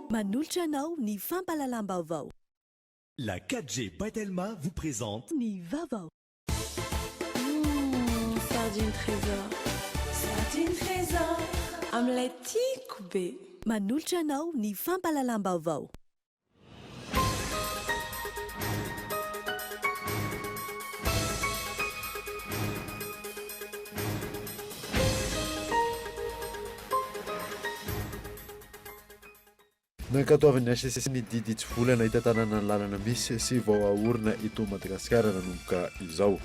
Manolotra anao ny fampalalam-baovao. La 4G Batelma vous présente Ny vaovao. Sardine trésor. Sardine trésor. Amin'ilay tiako be. Manolotra anao ny fampalalam-baovao. Nankatoavan'ny HCC ny didy tsy volana hitantanana ny lalana misy sy vao aorina eto Madagasikara nanomboka izao.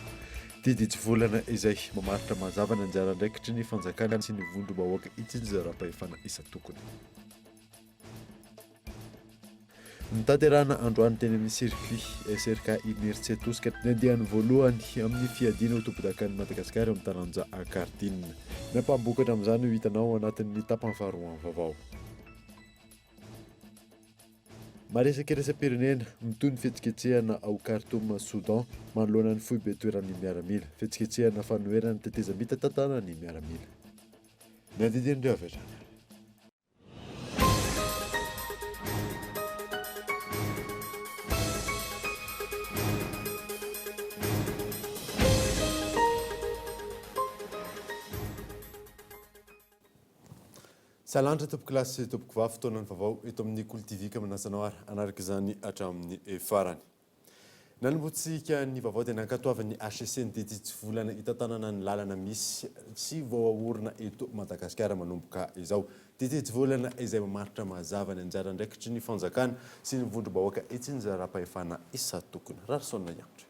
Didy tsy volana izay mamaritra mazava ny anjara andraikitry ny fanjakana sy ny vondrom-bahoaka itsinjaram-pahefana isan-tokony. Nitaterana androany teny amin'ny sirkli SRK Universitetosika ny andiany voalohany amin'ny fiadiana ho tompon-dakan'i Madagasikara amin'ny taranja Akardinina. Nampambokatra amin'izany ho hitanao anatin'ny tapany faharoa vaovao. Maresaka irasam-pirenena mitoy ny fihetsiketsehana ao Khartoum, Soudan, manoloana ny foibe toeran'ny miaramila. Fihetsiketsehana fanoherana tetezam-bita tantanan'ny miaramila. Ny andidin'ireo averana. Salantra tompoko lasy tompoko vavy fotoana ny vaovao eto amin'ny Koltivika manasana ary anaraka izany hatramin'ny farany. Nanombotsika ny vaovao dia nankatoavan'ny HCC ny didy tsy volana hitantanana ny lalana misy sy vao aorina eto Madagasikara manomboka izao. Didy tsy volana izay mamaritra mazava ny anjara andraikitry ny fanjakana sy ny vondrom-bahoaka itsinjaram-pahefana isan-tokony. Rarisona ihatra.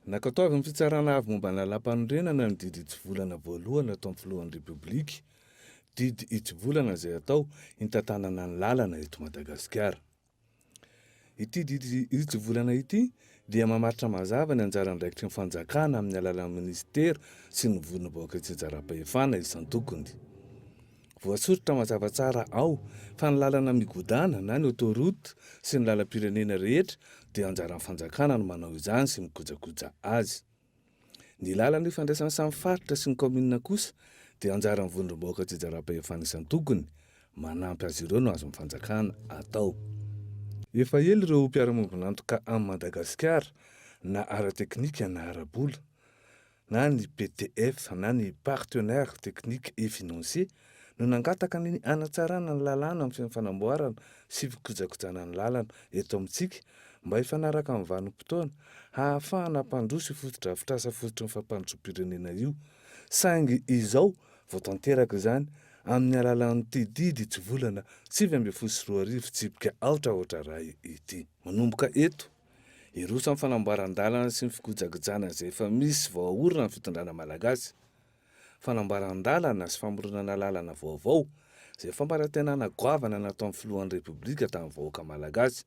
Nankatoavan'ny fitsarana avy momba ny lalam-panorenana ny didy tsy volana voalohany atao amin'ny filohan'ny Repoblika. Didy itsy volana izay atao hitantanana ny lalana eto Madagasikara. Ity didy itsy volana ity dia mamaritra mazava ny anjara andraikitry ny fanjakana amin'ny alalan'ny ministera sy ny vondrom-bahoaka itsinjaram-pahefana isan-tokony. Voasoritra mazava tsara ao fa ny lalana migodana na ny autoroute sy ny lalam-pirenena rehetra dia anjaran'ny fanjakana no manao izany sy mikojakoja azy. Ny lalana ifandraisana samy faritra sy ny kaominina kosa dia anjaran'ny vondrom-bahoaka itsinjaram-pahefana isan-tokony manampy azy ireo no azo fanjakana atao. Efa ela ireo mpiara-monina antoka amin'ny Madagasikara na ara-teknika na ara-bola na ny PTF na ny partenaire technique et financier no nangataka ny anatsarana ny lalàna amin'ny fanamboarana sy fikojakojana ny lalana eto amintsika mba hifanaraka amin'ny vanim-potoana ahafahana hampandroso fotodrafitrasa fototry ny fampandrosom-pirenena io. Saingy izao vao tanteraka izany amin'ny alalan'ity didy tsy volana 7.4 tsipika aotra ray ity. Manomboka eto, iroso amin'ny fanamboaran-dalana sy ny fikojakojana izay efa misy vao aorina ny fitondrana malagasy. Fanamboaran-dalana sy famoronana lalana vaovao izay famparantenana goavana natao amin'ny filohan'ny Repoblika tamin'ny vahoaka malagasy.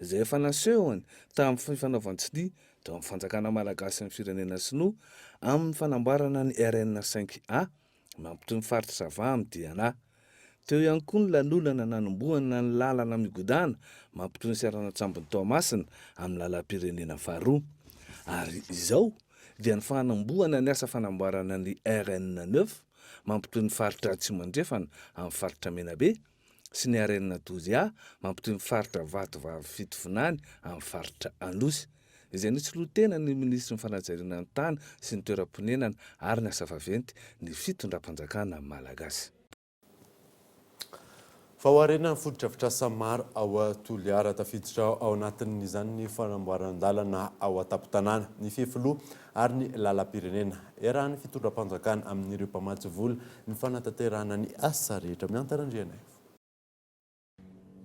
Izay efa nasehony tamin'ny fanaovan-tsilay tao amin'ny fanjakana malagasy ny firenena sinoa amin'ny fanamboarana ny RN5A mampitoy ny faritra Sava amin'ny Diana. Teo ihany koa ny lanolana nanombohana ny lalana migodana mampitoy ny Siranantsambony Toamasina amin'ny lalam-pirenena faharoa. Ary izao dia ny fanambohana ny asa fanamboarana ny RN9 mampitoy ny faritra Tsimandrefana amin'ny faritra Menabe sy ny RN12A mampitoy ny faritra Vatovavy Fitovinany amin'ny faritra Anosy. Izay nitsoloatena ny ministry ny fanajariana ny tany sy ny toeram-ponenana ary ny asa vaventy ny fitondram-panjakana malagasy. Fahoarena ny fotodrafitrasa maro ao Toliara tafiditra ao anatin'izany ny fanamboaran-dalana ao an-tampon-tanàna, ny fifiloha ary ny lalam-pirenena. Erahan'ny fitondram-panjakana amin'ireo mpamatsy vola ny fanatanterahana ny asa rehetra miantarandriana.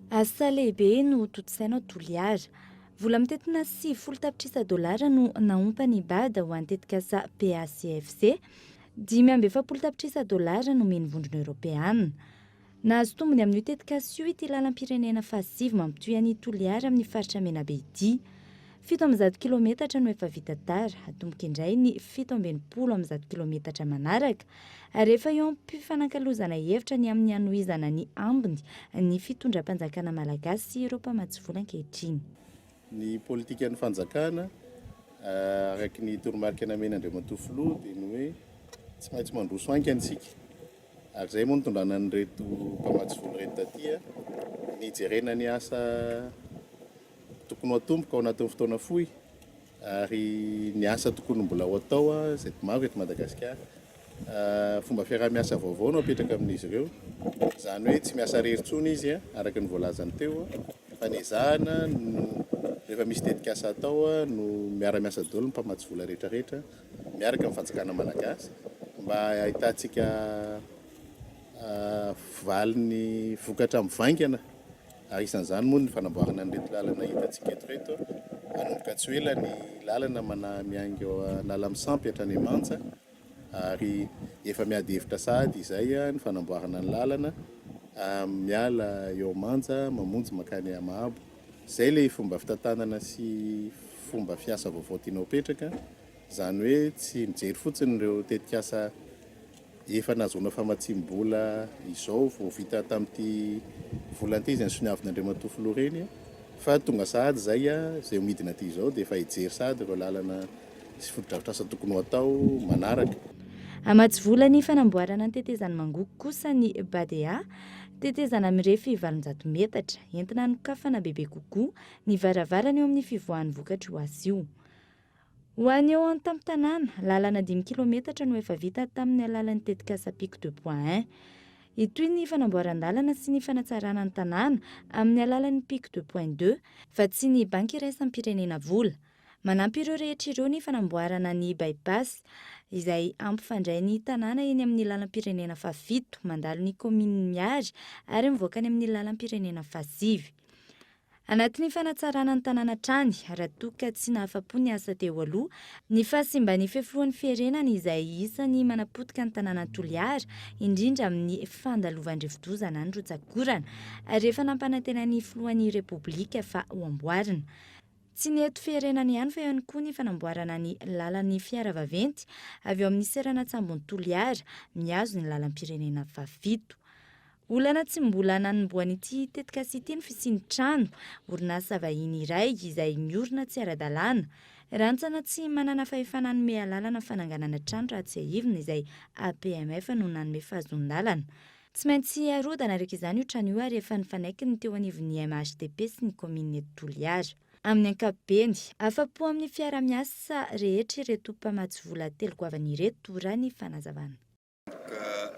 Asa lehibe no totosaina Toliara. Vola mitetina $70,000 no naompa ny bada ho antetika asa PACFC, $5.7 no meny vondrona Europeana. Nahazo tombony amin'ny tetika sy ity lalam-pirenena fahasivy mampitoy an'i Toliara amin'ny faritra Menabe ity. 17 kilometatra no efa vita tara, atomboka indray ny 17 kilometatra manaraka, ary efa eo am-pifanankalozana hevitra ny amin'ny anohizana ny ambiny ny fitondram-panjakana malagasy sy ireo mpamatsy vola ankehitriny. Ny politikan'ny fanjakana araka ny toromarika namena Andriamatoa dia ny hoe tsy maintsy mandroso hainka antsika. Ary zay moa nitondrana nyreto mpamatsy vola reto taty ny jerena ny asa tokony ho atomboka ao anatin'ny fotoana fohy ary ny asa tokony mbola ho atao izay maro eto Madagasikara. Fomba fiaraha-miasa vaovao no apetraka amin'izy ireo, izany hoe tsy miasa rery intsony izy araka ny voalazany teo, fa ny ezahana no rehefa misy tetikasa atao no miara-miasa daholo ny mpamatsy vola rehetrarehetra miaraka amin'ny fanjakana malagasy mba ahitantsika valiny vokatra mivaingana. Ary isan'izany moa ny fanamboarana an'ireto lalana hitantsika eto manomboka tsy ela ny lalana miainga eo Analamsampy hatrany Mantsa, ary efa miady hevitra sady izay ny fanamboarana ny lalana miala eo Manja mamonjy makany Mahabo. Zay le fomba fitantanana sy fomba fiasa vaovao tianao petraka, izany hoe tsy mijery fotsiny ireo tetikasa efa nahazoana famatsim-bola izao vao vita tamin'ity volantezany soniavin'Andriamatoa filoha reny, fa tonga sady zay zay midina aty izao dia efa hijery sady ireo lalana sy fotodrafitrasa tokony ho atao manaraka. Amatsy vola ny fanamboarana ny tetezana mangoko kosa ny Badea, tetezana mirefy 700 metatra, entina nokafana bebe kokoa ny varavarana eo amin'ny fivoahan'ny vokatra ho azy io. Ho any eo an-tamin'ny tanàna, lalana 5 kilometatra no efa vita tamin'ny alalan'ny tetikasa Pic 2.1. Itoy ny fanamboaran-dalana sy ny fanatsarana ny tanàna amin'ny alalan'ny Pic 2.2, fa tsy ny banky iraisam-pirenena vola. Manampy ireo rehetra ireo ny fanamboarana ny bypass izay ampifandray ny tanàna eny amin'ny lalam-pirenena fa-7 mandalo ny kominy Miary ary mivoaka ny amin'ny lalam-pirenena fa-9. Anatin'ny fanatsarana ny tanàna trany, raha toa ka tsy nahafa-po ny asa teo aloha, ny fahasimbany fiafilohan'ny firenena izay isany manapotika ny tanàna Toliara, indrindra amin'ny fandalovan'Rivodozana ny Rotsakorana, ary efa nampanantena ny filohan'ny Repoblika fa ho amboarina. Tsy ny eto firenena ihany fa ihany koa ny fanamboarana ny lalan'ny fiara vaventy avy eo amin'ny Seranatsambon'ny Toliara, mihazo ny lalam-pirenena fa-7. Olana tsy mbola nanomboan'ity tetikasa ity ny fisian'ny trano orinasa vahiny iray izay miorina tsy ara-dalàna, rantsana tsy manana fahefana hanome lalana fananganana trano raha tsy aivina izay APMF no nanome fahazon-dalana. Tsy maintsy arodana araka izany io trano io ary efa nifanaiky ny teo anivon'ny MHDP sy ny komine Toliara. Amin'ny ankapobeny, afa-po amin'ny fiara-miasa rehetra ireto mpamatsy vola telo goavana ireto raha ny fanazavana.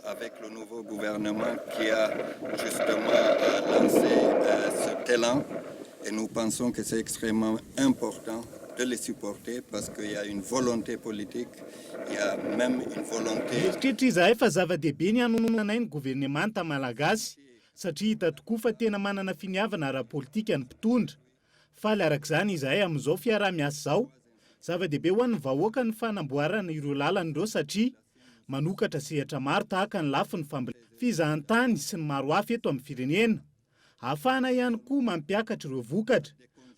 Avec le nouveau gouvernement qui a justement lancé cet élan, et nous pensons que c'est extrêmement important de les supporter parce qu'il y a une volonté politique, il y a même une volonté... Eritreritra izahay fa zava-dehibe ny hanononanay ny gouvernemanta malagasy satria hita tokoa fa tena manana finiavana ara-politika ny mpitondra. Faly arak'izany izahay amin'izao fiaraha-miasa zao, zava-dehibe ho an'ny vahoaka ny fanamboarana ireo lalan'ireo satria manokatra sehatra maro tahaka ny lafiny fizahantany sy ny maro hafa eto amin'ny firenena. Ahafahana ihany koa mampiakatra ireo vokatra.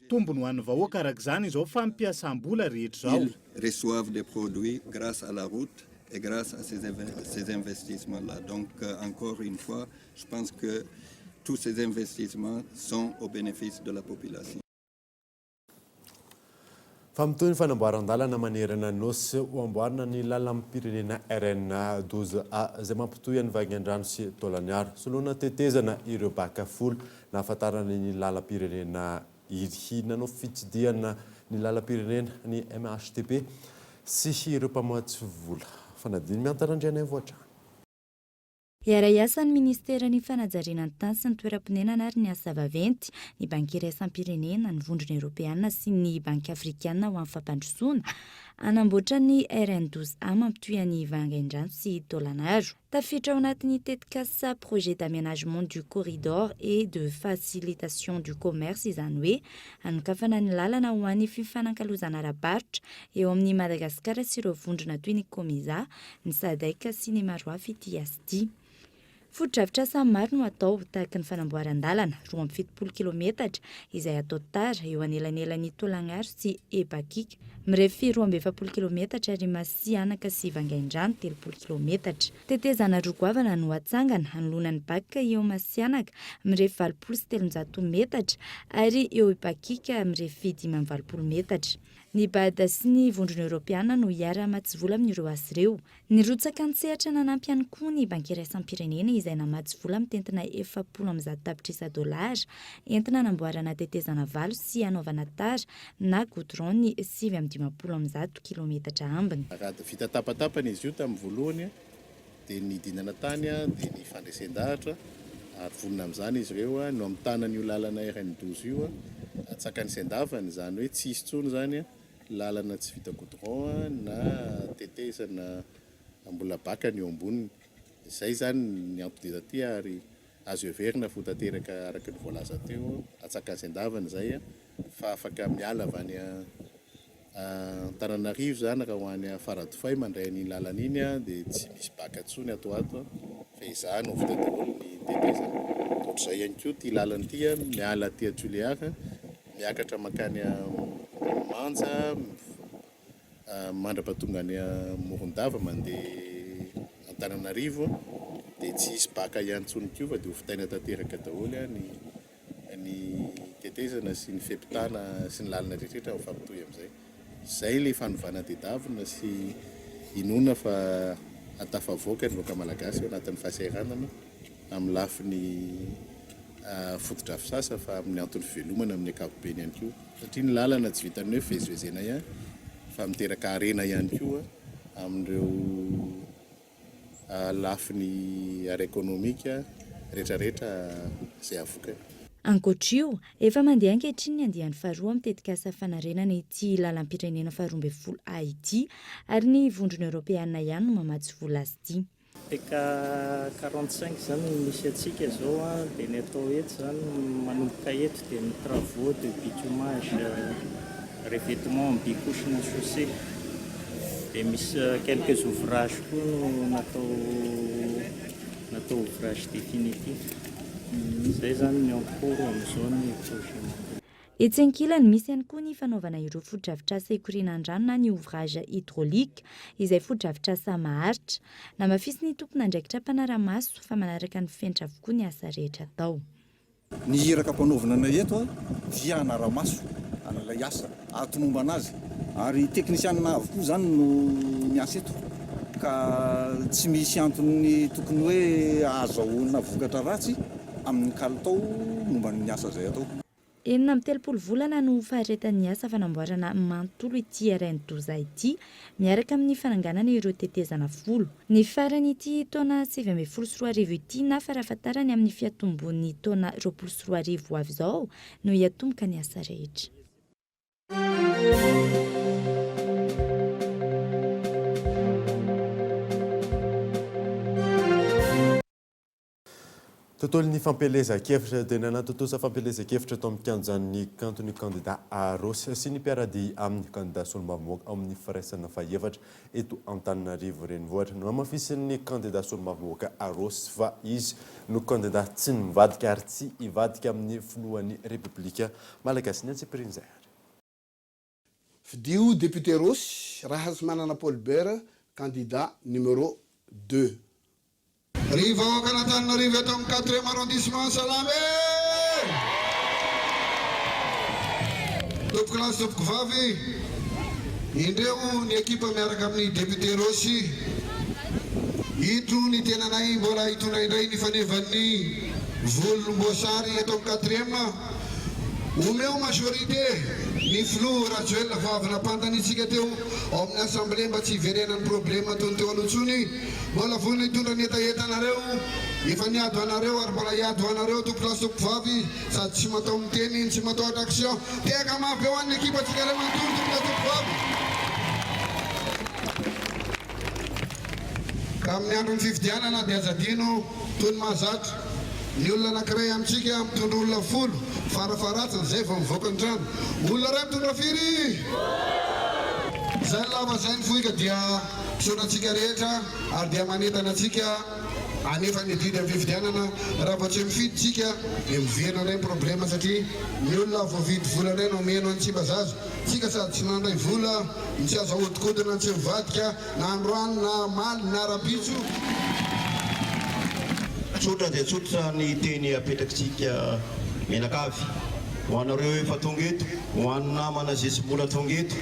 Tombony ho an'ny vahoaka arak'izany izao fampiasam-bola rehetra zao. Ils reçoivent des produits grâce à la route et grâce à ces investissements-là. Donc encore une fois, je pense que tous ces investissements sont au bénéfice de la population. Famitoy ny fanamboaran-dalana manerana nosy ho amboarina ny lalam-pirenena RN12A izay mampitohy ny Vangaindrano sy Tolaniaro. Soloana tetezana ireo bakafolo nahafantarana ny lalam-pirenena iry nanao fitsidiana ny lalam-pirenena ny MHDP sy ireo mpamatsy vola. Fanadiny miantarandriana voatra. Iara-iasan'ny Ministeran'ny Fanajariana ny Tany sy ny Toeram-ponenana ary ny asa vaventy, ny banky iraisam-pirenena, ny vondrona Europeana sy ny banky Afrikana ho amin'ny fampandrosoana, anamboatra ny RN12A mampitohy an'ny Vangaindrano sy Tolaniaro. Tafiditra ao anatin'ny tetikasa projet d'aménagement du corridor et de facilitation du commerce izany hoe anokafana ny lalana ho an'ny fifanankalozana ara-barotra eo amin'ny Madagasikara sy ireo vondrona toy ny Komiza, ny Sadek sy ny maro hafa ity azy ity. Foto-drafitrasa maro no atao tahaka ny fanamboaran-dalana 270 kilometatra izay atao tara eo anelanelan'ny Tolaniaro sy Ebakika, mirefy 270 kilometatra ary Masianaka sy Vangaindrano 30 kilometatra. Tetezana roa-goavana no atsangana hanoloana ny Baka eo Masianaka mirefy valopolo sy 300 metatra ary eo Ebakika mirefy 520 metatra. Ny bada sy ny vondrona eoropeana no hiara-matsy vola amin'ireo azy ireo. Nirotsaka an-tsehatra nanampy ihany koa ny banky iraisam-pirenena izay namatsy vola amin'ny tentina 700 tapitrisa $, entina namboarana tetezana valo sy anaovana tara na goudron ny 750 kilometatra ambiny. Vita tapatapana izy io tamin'ny voalohany dia ny dinana tany dia ny fandraisan-dahatra ary vonona amin'izany izy ireo no amin'ny tanan'io lalana RN12 io atsakany Saint-Davany izany hoe tsy hisy tsony zany lalana tsy vita goudron na tetezana mbola bakany eo amboniny. Izay zany ny ampidida aty ary azo heverina fo tanteraka araka ny voalaza teo atsakany Saint-Davany izay fa afaka miala avy any Antananarivo zany raha ho any Faradofay mandray an'iny lalana iny dia tsy misy baka tsony ato fa izany ho vita daholo ny tetezana. Ohatr'izay ihany koa ty lalana ty miala aty Toliara miakatra makany Manja mandrapatonga any Morondava mandeha Antananarivo dia tsy hisy baka ihany tsony koa fa dia ho fitaina tanteraka daholo ny tetezana sy ny fepitana sy ny lalana rehetrarehetra ho fampitohy amin'izay. Zay le fanovana tedavina sy inona fa atafavoaka ny loka malagasy anatin'ny fahasahiranana amin'ny lafiny fotodrafisasa fa amin'ny antony velomana amin'ny ankapobeny ihany koa satria ny lalana tsy vitany hoe fivezivezena ihany fa miteraka arena ihany koa amin'ireo lafiny ara-ekonomika rehetrarehetra izay avoka. Ankoatr'io, efa mandeha ankehitriny ny andiany faharoa mitetika asa fanarenana ity lalam-pirenena faharoa ambin'ny folo ity ary ny vondrona eoropeana ihany no mamatsy vola azy ity. Eka 45 zany misy atsika zao dia ny atao eto zany manomboka eto dia ny travaux de bitumage revêtement bicouche na chaussée dia misy quelques ouvrages koa no natao ouvrage définitif. Zay zany ny ankoro amin'izao ny projet. Etsy ankilany misy ihany koa ny fanaovana ireo fotodrafitrasa hikorianan-drano na ny ouvrage hydraulique izay fotodrafitrasa maharitra. Namafisy ny tompona andraikitra mpanara-maso fa manaraka ny fenitra avokoa ny asa rehetra atao. Ny iraka mpanaovana eto via anara-maso analay asa atomomba anazy ary teknisianina avokoa zany no miasa eto ka tsy misy antony tokony hoe azahoana vokatra ratsy amin'ny kalitao momba ny asa zay atao. 7 volana no faharetan'ny asa fanamboarana manontolo ity RN12 ity miaraka amin'ny fananganana ireo tetezana volo. Ny farany ity taona 7.4 ity na farafatarany amin'ny fiatombon'ny taona 2.4 avy izao no hiatomboka ny asa rehetra. Tontolon'ny fampelezan-kevitra dia nanatotosa fampelezan-kevitra tao amin'ny kianjan'ny kanton'ny candidat Arosy sy ny mpiarady amin'ny candidat solombavamboaka amin'ny firaisana faha-efatra eto Antananarivo renivohitra. No mamafisin'ny candidat solombavamboaka Arosy fa izy no candidat tsy mivadika ary tsy hivadika amin'ny filohan'ny Repoblika Malagasy. Ny antsipirian'izay ary. Fidio député Rosy Rahasmanana Paul Bert candidat numéro 2. Rivaoaka Antananarivo eto amin'ny 4e arrondissement salame. Tompoko lahy sy tompoko vavy, indreo ny ekipa miaraka amin'ny député Rosy. Ito ny tenanay mbola hitondra indray ny fanevan'ny volomboasary eto amin'ny 4e. Omeo majorité ny filoha Rajoel vavina pantanitsika teo ao amin'ny assemblée mba tsy hiverenan'ny problema tony teo alohatsony. Mbola vonona hitondra ny etaetanareo, efa niado anareo ary mbola hiado anareo tompoko lahy sy tompoko vavy sady tsy matao miteny tsy matao attraction. Teka mafy eo an'ny ekipa tsika ray manontolo tompoko lahy tompoko vavy. Ka amin'ny andro ny fifidianana dia azadino toy ny mahazatra. Ny olona anankiray amintsika mitondra olona 10 farafaratsiny zay vao mivoaka ny trano. Olona ray mitondra firy? Zay lava zay ny foika dia misaotratsika rehetra ary dia manentana atsika anefa ny didy amin'ny fifidianana. Raha vao tsy mifidy tsika dia miverina ray problema satria ny olona voavidy vola ray no omeno antsika zaza. Tsika sady tsy nandray vola, tsy azo ahodikodina tsy mivadika na androany na maly na rabitso. Tsotra dia tsotra ny teny apetrakintsika menakavy ho anareo efa tonga eto ho an'ny namana zay sy mbola tonga eto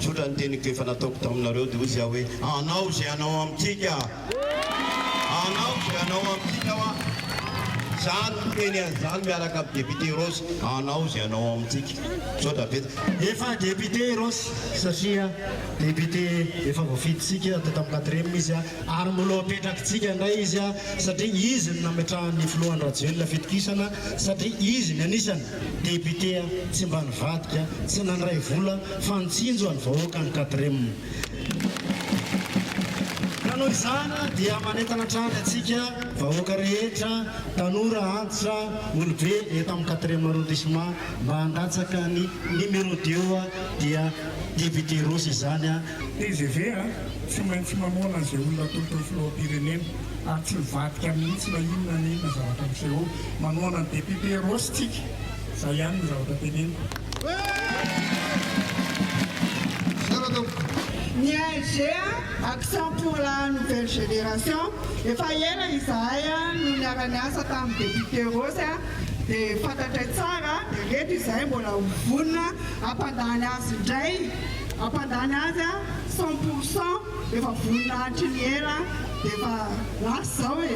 sotra ny teniko efa nataoko taminareo dia hoy zay hoe anao zay anao amintsika anao zay anao amintsika hoa zany teny an'izany miaraka amin'ny député Rosy anao zay anao amintsika sotra beta efa député Rosy satria député efa voafiditsika teto amin'ny 4e izy ary mbola apetrakitsika indray izy satria izy no nametrahan'ny filohan'ny rajoely fitokisana satria izy ny anisany député tsy mba nivadika tsy nandray vola fa nitsinjo any vahoaka ny 4e noho izany dia manentana trany atsika vahoaka rehetra tanora antitra olobe eto amin'ny 4e arrondissement mba handatsaka ny numéro 2 dia député Rosy izany TGV tsy maintsy mamoana zay olona tolotolo filoham-pirenena ary tsy mivadika mihitsy na inona na inona zavatra miseho manoana ny député Rosy tsika zay ihany ny zavatra tenena Ni AG, Action pour la nouvelle génération. Et Fayela Isaya, nous n'avons pas de député Rose, de Fatata Tsara, de Red Isaya, Bola Oufuna, Apandanas Jay, Apandanasa, 100%, de Fafuna Tiniera, de Lasawe.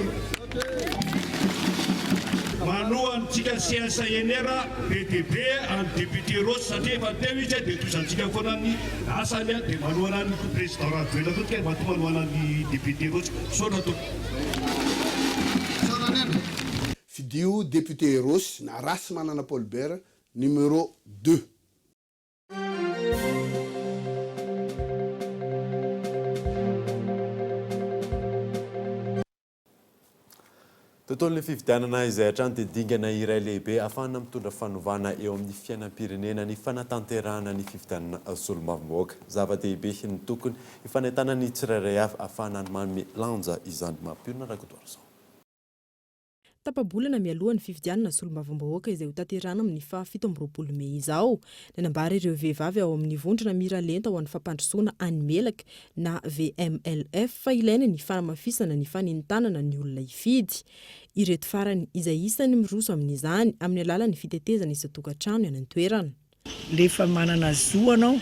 manoantsika siasa enera PDB any député Rosy satria efa teo izy dia tozantsika foana ny asany dia manoana ny président Rajoelina fotsika efa to manoana ny député Rosy sotra to fidio député Rosy na rasy manana Paul Bert numéro 2. tontolon'ny fifidianana izay hatrany dia dingana iray lehibe ahafahana mitondra fanovana eo amin'ny fiainam-pirenena ny fanatanterahana ny fifidianana solombavambahoaka zava-dehibe ny tokony hifanentana ny tsirairay avy ahafahana ny manome lanja izany mampirina rakotoarizao tapabolana mialohan'ny fifidianana solombavambahoaka izay ho tanterahana amin'ny 17 Mey izao nanambara ireo vehivavy ao amin'ny vondrona miralenta ho an'ny fampandrosoana anymelaka na VMLF fa ilaina ny fanamafisana ny fanentanana ny olona hifidy ireto farany izay isany miroso amin'izany amin'ny alalan'ny fitetezana isan-tokantrano any an-toerana lefa manana zo anao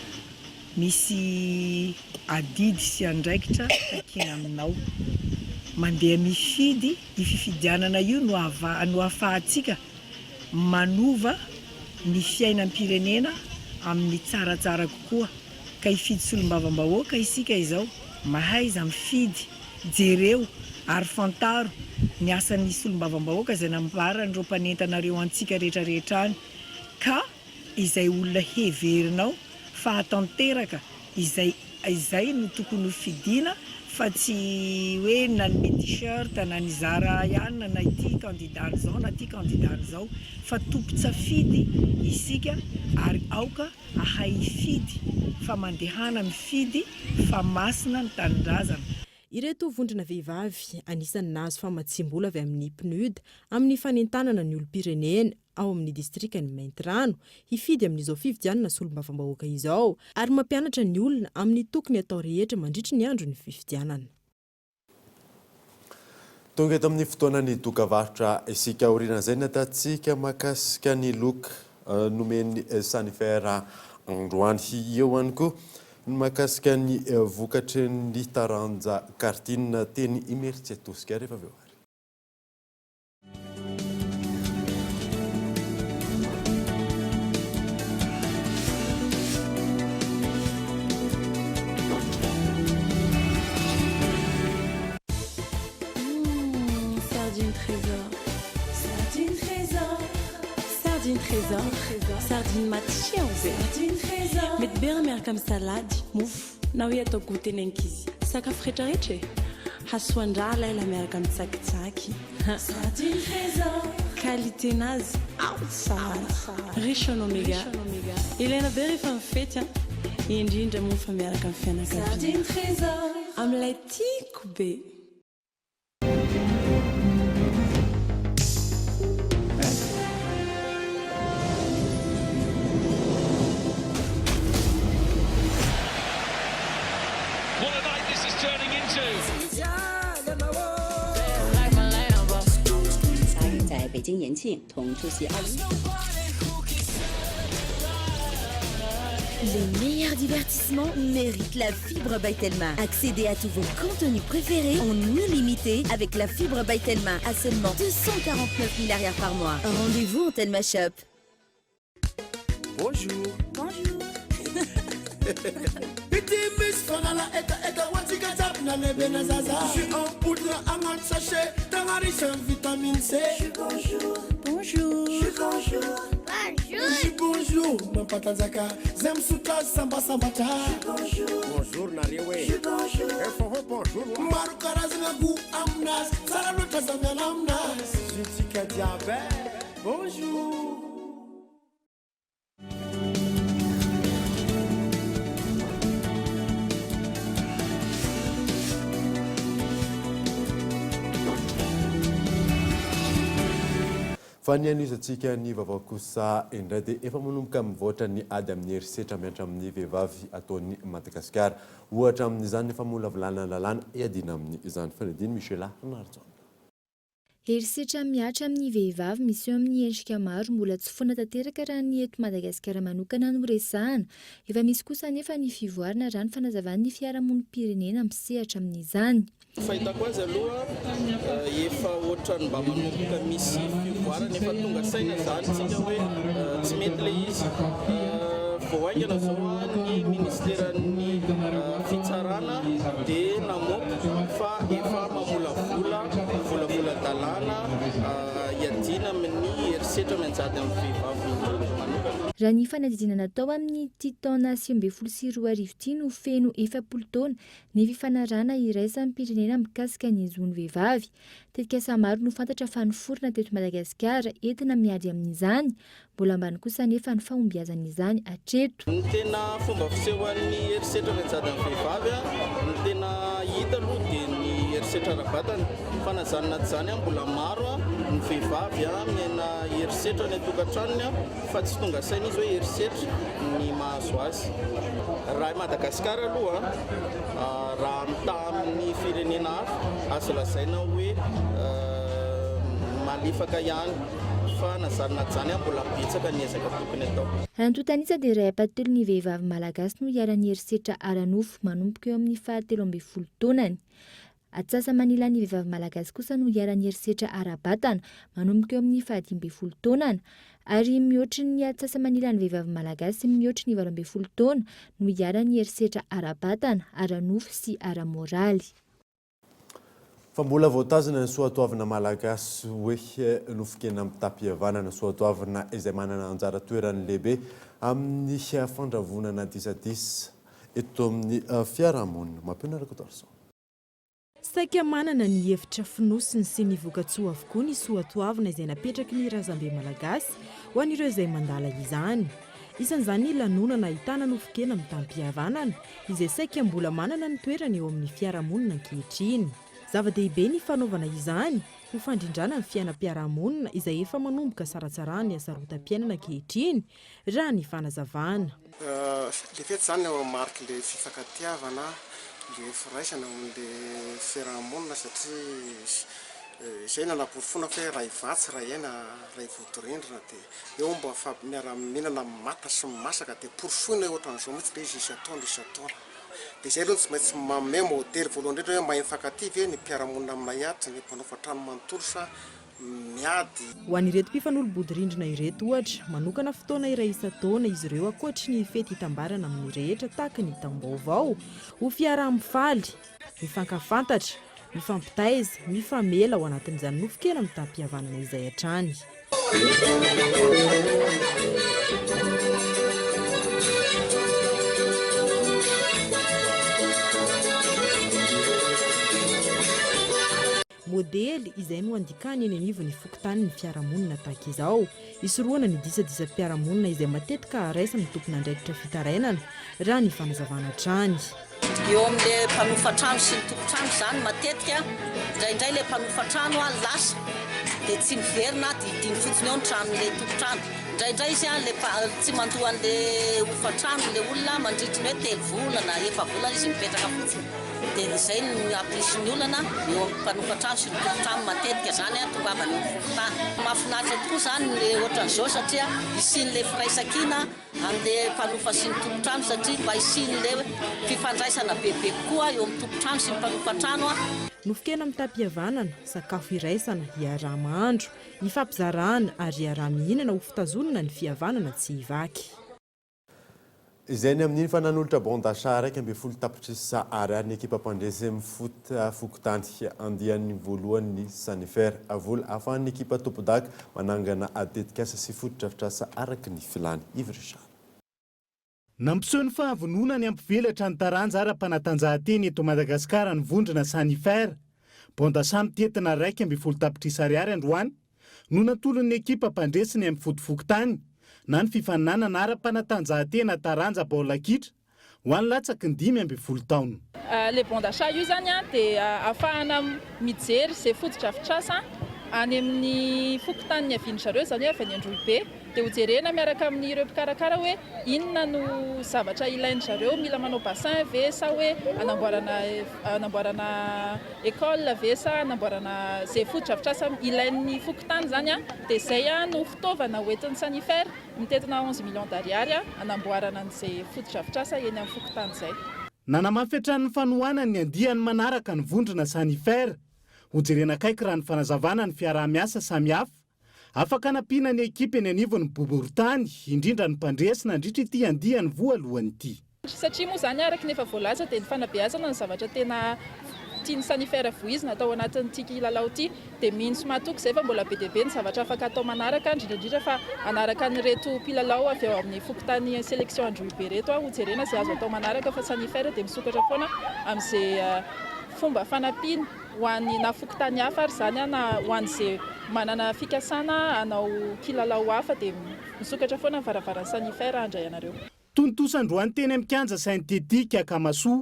misy adidy sy andraikitra takina aminao mandeha mifidy ny fifidianana io no ahafahantsika manova ny fiainam-pirenena amin'ny tsaratsara kokoa ka hifidy solombavambahoaka isika izao mahay izy mifidy jereo ary fantaro ny asan'ny solombavambahoaka izay nambarana ireo mpanentanareo antsika rehetrarehetra any ka izay olona heverinao fa hatanteraka izay no tokony ho fidiana fa tsy hoe na ny t-shirt na ny zara ihany na ity candidat zao na ity candidat zao fa tompo-tsafidy isika ary aoka ahay hifidy fa mandehana mifidy fa masina ny tanindrazana ireto vondrona vehivavy anisany nahazo famatsim-bola avy amin'ny PNUD amin'ny fanentanana ny olom-pirenena ao amin'ny distrikany Maintirano hifidy amin'izao fifidianana solombavambahoaka izao ary mampianatra ny olona amin'ny tokony atao rehetra mandritry ny andro ny fifidianana tonga eto amin'ny fotoanany dokavarotra isika aoriana izay natatsika makasika ny loka nomeny sanifera androany eo ihany koa makasika ny vokatry ny taranja kartina teny imeritsy atosika rehefa avy eo ary Sardine trésor. Sardine trésor. Sardine trésor. Sardine matchia Sardine trésor. Mety bera miaraka amin'ny salady, mofo, na hoe atao goûter nenkizy. Sakafo rehetrarehetra hasoandra ela miaraka amin'ny tsakitsaky. Sardine trésor. Qualité-nazy tsara. Riche en oméga. Ilaina be rehefa mifety indrindra moa fa miaraka amin'ny fianakaviana. Sardine trésor. Amin'ilay tiako be. Les meilleurs divertissements méritent la fibre by Telma. Accédez à tous vos contenus préférés en illimité avec la fibre by Telma à seulement 249 000 arrières par mois. Rendez-vous en Telma Shop. Bonjour. Bonjour. Jus en poudre en sachet, dans riche en vitamine C. Bonjour. Bonjour. Bonjour. Bonjour. Ma patazaka, zem suta samba sambacha. Bonjour. Bonjour Nariwe. Bonjour. Bonjour. Maru karazina gu amnas, saralo tazamel amnas. Jutika diabet. Bonjour. Fanianizatsika ny vaovao kosa indray dia efa manomboka mivoatra ny ady amin'ny herisetra miantra amin'ny vehivavy ataon'ny Madagasikara. Ohatra amin'izany efa molavolana lalàna iadina amin'izany fanadiny Michela Narjon. Herisetra miatra amin'ny vehivavy misy eo amin'ny endrika maro mbola tsy foana tanteraka raha ny eto Madagasikara manokana no resahana. Efa misy kosa nefa ny fivoarana raha ny fanazavan'ny fiarahamonim-pirenena misehatra amin'izany. Fahitako azy aloha efa ohatrany mba manomboka misy fivoarana efa tonga saina zany tsika hoe tsy mety le izy. Vao aingana zao ny ministeran'ny fitsarana dia namoaka fa efa mamolavola dalàna iadina amin'ny herisetra mianjady amin'ny vehivavy manokana. Raha ny fanadidina natao amin'ny ity taona 2024 ity no feno 70 taona ny fifanarana iraisan'ny pirenena mikasika ny zony vehivavy. Tetika samaro no fantatra fa niforona teto Madagasikara entina miady amin'izany, mbola ambany kosa nefa ny fahombiazan'izany hatreto. Ny tena fomba fisehoan'ny herisetra mianjady amin'ny vehivavy ny tena hita aloha dia ny herisetra ara-batana. Fanazanana zany mbola maro ny vehivavy miaina herisetra ny atokantranony fa tsy tonga saina izy hoe herisetra ny mahazo azy. Raha Madagasikara aloha raha mitaha amin'ny firenena hafa azo lazaina hoe malefaka ihany fa nazanona zany mbola betsaka ny ezaka tokony atao. Antotanisa dia iray apatelo ny vehivavy malagasy no hiara-ny herisetra aranofo manomboka eo amin'ny 17 taonany. Atsasa-manila ny vehivavy malagasy kosa no hiara-ny herisetra ara-batana manomboka eo amin'ny 18 taonana. Ary mihoatry ny atsasa-manila ny vehivavy malagasy mihoatry ny 18 taona no hiara-ny herisetra ara-batana, aranofo sy ara-moraly. Fa mbola voatazana ny soatoavana malagasy hoe nofokena amin'ny tapihavana ny soatoavana izay manana anjara toerany lehibe amin'ny fandravonana disadisa eto amin'ny fiarahamonina. Mampianarako torso. Saika manana ny hevitra finosiny sy ny voka-tsoa avokoa ny soatoavana izay napetraky ny razambe malagasy ho an'ireo izay mandala izany. Isan'izany ny lanonana ahitana nofokena amin'ny tampia-havanana izay saika mbola manana ny toerany eo amin'ny fiarahamonina ankehitriny. Zava-dehibe ny fanaovana izany ho fandrindrana ny fiainam-piarahamonina izay efa manomboka tsaratsara ny hasarotam-piainana ankehitriny raha ny fanazavana. Le fety zany ao marque le fifankatiavana le firaisana amin'le fiarahamonina satria izay nanapofona fa raha ivatsy raha iaina raha ivodorindrina dia eo mba miara-minana mata sy masaka dia porofoina ohatran'izao mihitsy le izy isataona. Dia izay aloha tsy maintsy manome modely voalohany indrindra hoe mahay mifankatia ny mpiarahamonina amina hiatry ny mpanao trano manontolo sa miady. Ho an'ireto mpifanolo-bodirindrina ireto ohatra, manokana fotoana iray isa-taona izy ireo ankoatry ny fety hitambarana amin'ny rehetra tahaka ny taom-baovao ho fiaraha-mifaly, mifankafantatra, mifampitaiza, mifamela ao anatin'izany nofokena amin'ny tampia-havanana izay hatrany. Modely izay no andikany eny anivon'ny fokontany ny fiarahamonina tahaka izao. Isoroana ny disadisa-piarahamonina izay matetika araisa ny tompona andraikitra fitarainana raha ny fanazavana hatrany. Eo amin'ilay mpanofa-trano sy ny tompo-trano zany matetika indraindray ilay mpanofa-trano lasa dia tsy miverina dia idiny fotsiny eo ny tranon'ilay tompo-trano indraindray izy le tsy mandohan'le hofatrano le olona mandritry hoe 3 volana 4 volana izy mipetraka fotsiny dia izay no ampisy ny olana eo amin'ny mpanofatrano sy ny tompotrano matetika zany tongavany fokotany mahafinaritra tokoa zany le ohatran'izao satria isian'le firaisan-kina amin'le mpanofa sy ny tompotrano satria mba isian'le fifandraisana bebe koa eo amin'ny tompotrano sy ny mpanofatrano nofokena mitampihavanana sakafo iraisana hiarah-mahandro hifampizarahana ary hiarah-mihinana ho fitazonana ny fihavanana tsy hivaky izay ny amin'iny fa nanolotra bondachat 1.7 tapitrisa ariary ny ekipa mpandresy amin'ny fokotany andian'ny voalohany Sanifer avola ahafahan'ny ekipa Topodak manangana atetikasa sy fotodrafitrasa araky ny filany Ivry. Nampiseho ny fahavononany ampivelatra ny taranja ara-panatanjahanteny eto Madagasikara ny vondrona Sanifer. Bondachat mitetina 1.7 tapitrisa ariary androany no natolon'ny ekipa mpandresiny amin'ny fotofokotany na ny fifaninanana ara-panatanjahantena taranja baolina kitra ho an'ny latsaky ny 5 taona. Le Bondachat io zany dia ahafahana mijery izay fotodrafitrasa any amin'ny fokotany ny aviany zareo zany hoe avy any Androhibe dia hojerena miaraka amin'ireo mpikarakara hoe inona no zavatra ilainy zareo, mila manao bassin ve sa hoe anamboarana école ve sa anamboarana izay fotodrafitrasa ilain'ny fokotany zany dia izay no fitaovana hoentin'ny Sanifer mitetina 11 millions d'ariary anamboarana an'izay fotodrafitrasa eny amin'ny fokotany izay. Nanamafetrany fanohanany ny andiany manaraka ny vondrona Sanifer. Hojerena kaiky raha ny fanazavana ny fiaraha-miasa samihafa afaka hanampiana ny ekipa eny anivon'ny boborotany indrindra ny mpandresina nandritra ity andiany voalohany ity. Satria moa zany araky nefa voalaza dia ny fanabeazana ny zavatra tena tiany Sanifer voizina atao anatin'ity kilalao ity dia mihitsy mahatoky izay fa mbola be dia be ny zavatra afaka atao manaraka indrindra fa anaraka ny reto mpilalao avy ao amin'ny fokotany sélection Androhibe reto hojerena izay azo atao manaraka fa Sanifer dia misokatra foana amin'izay fomba fanampiana ho an'ny na fokotany hafa ary zany na ho an'izay manana fikasana anao kilalao hafa dia misokatra foana ny varavaran'ny Sanifer handray anareo. Tontosandroany teny amin'ny kianja Saintetika Kamasoa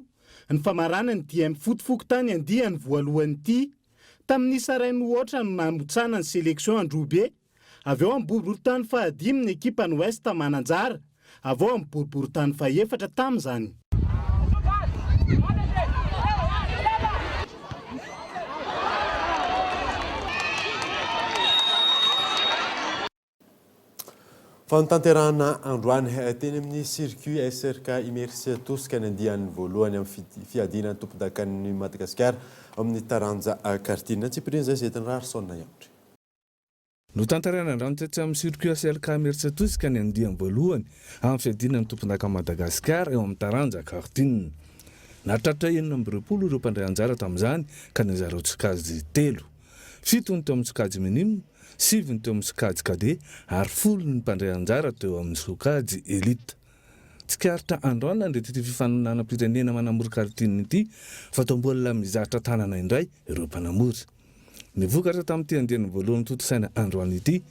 ny famaranany dia amin'ny fotofokotany andiany voalohany ity tamin'ny sarainy ohatra no namotsana ny sélection Androhibe avy eo amin'ny boriboritany fahadimy ny ekipa ny Ouest Mananjara avy eo amin'ny boriboritany fahaefatra tamin'izany. Fantanterahana androany teny amin'ny circuit SRK Immersia Tosca ny andian'ny voalohany amin'ny fiadina Topodakan'ny Madagasikara amin'ny taranja kartina tsipiriny izay zetiny Rarsona Yaotry. No tantarana androany tetsy amin'ny circuit SRK Immersia Tosca ny andian'ny voalohany amin'ny fiadina Topodakan'ny Madagasikara eo amin'ny taranja kartina. Natratra 7 ireo mpandray anjara tamin'izany ka nizareo tsokajy 3. 7 ny teo amin'ny tsokajy minimum, 7 ny teo amin'ny sokajy kade ary 10 ny mpandray anjara teo amin'ny sokajy elite. Tsikaritra androany nandrety fifananam-pirenena manamory kartina ity fa tao mbola mizatra tanana indray ireo mpanamory. Nivokatra tamin'ity andian'ny voalohany totosaina androany ity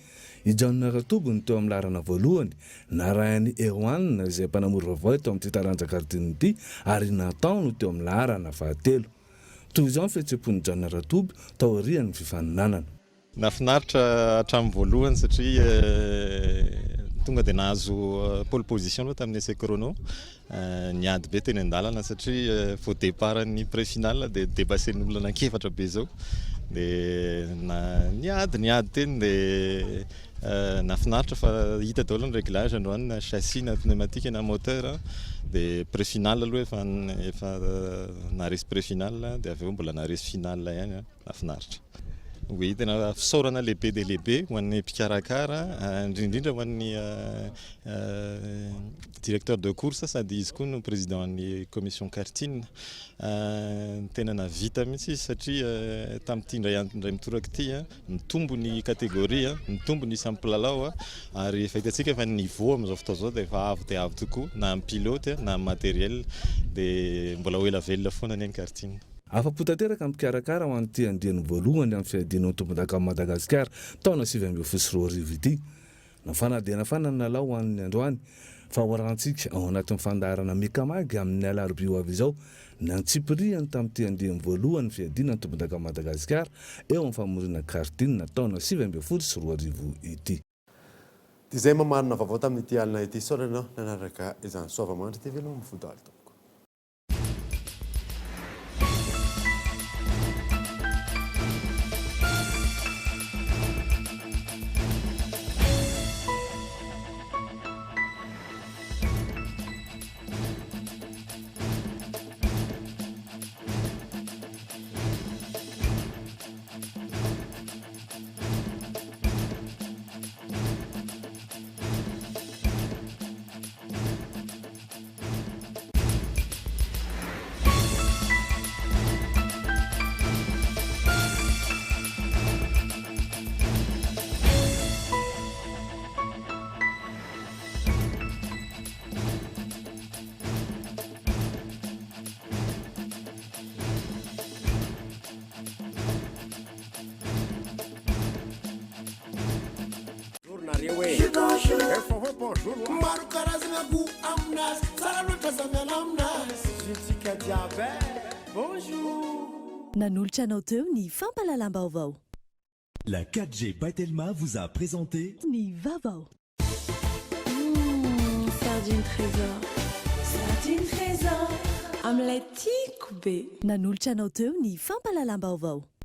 i John Ratobo ny teo amin'ny larana voalohany narahany Ewan izay mpanamory vaovao teo amin'ity taranja kartina ity ary Natao no teo amin'ny larana fahatelo. Toy izao ny fihetseham-pon'i John Ratobo tao aorian'ny fifaninanana. Nafinaritra hatramin'ny voalohany satria tonga dia nahazo pole position aloha tamin'ny essai chrono niady be teny an-dalana satria faux départ ny pré-finale dia dépassen'ny olona anankiefatra be zao dia niady teny dia nafinaritra fa hita daholo ny réglage androany na châssis na pneumatique na moteur dia pré-finale aloha efa naresy pré-finale dia avy eo mbola naresy finale ihany nafinaritra. Oui, tena fisaorana lehibe dia lehibe ho an'ny mpikarakara indrindra ho an'ny directeur de course sady izy koa no présiden'ny commission karting tena navita mihitsy izy satria tamin'ity indray mitoraka ity mitombo ny kategoria mitombo ny isan'ny mpilalao ary efa hitantsika fa ny niveau amin'izao fotoana izao dia efa avo dia avo tokoa na amin'ny pilote na amin'ny matériel dia mbola ho ela velona foana ny karting. Afa-potanteraka amin'ny mpikarakara ho an'ity andian'ny voalohany amin'ny fiadinan'ny Topodakan'ny Madagasikara taona 2024 ity. Nafanadena fanana nalao ho an'ny androany fa horantsika ao anatin'ny fandarana mikamagy amin'ny alarobia avy izao nantsipiriany tamin'ity andian'ny voalohany fiadinan'ny Topodakan'ny Madagasikara eo amin'ny famorina kartina taona 2024 ity. dia izay mamarina vaovao tamin'ity alina ity saolana nanaraka izany soavamandry dia veloma mifodo alto. Maro karazana go aminazy tsara loatra za miala aminazy zitsika jiaby bonjour nanolotra anao teo ny fampalalam-baovao. La 4G Batelma vous a présenté Ni Vavao. Sardine trésor. Sardine trésor. Omelette coupée. Nanolotra anao teo ny fampalalam-baovao.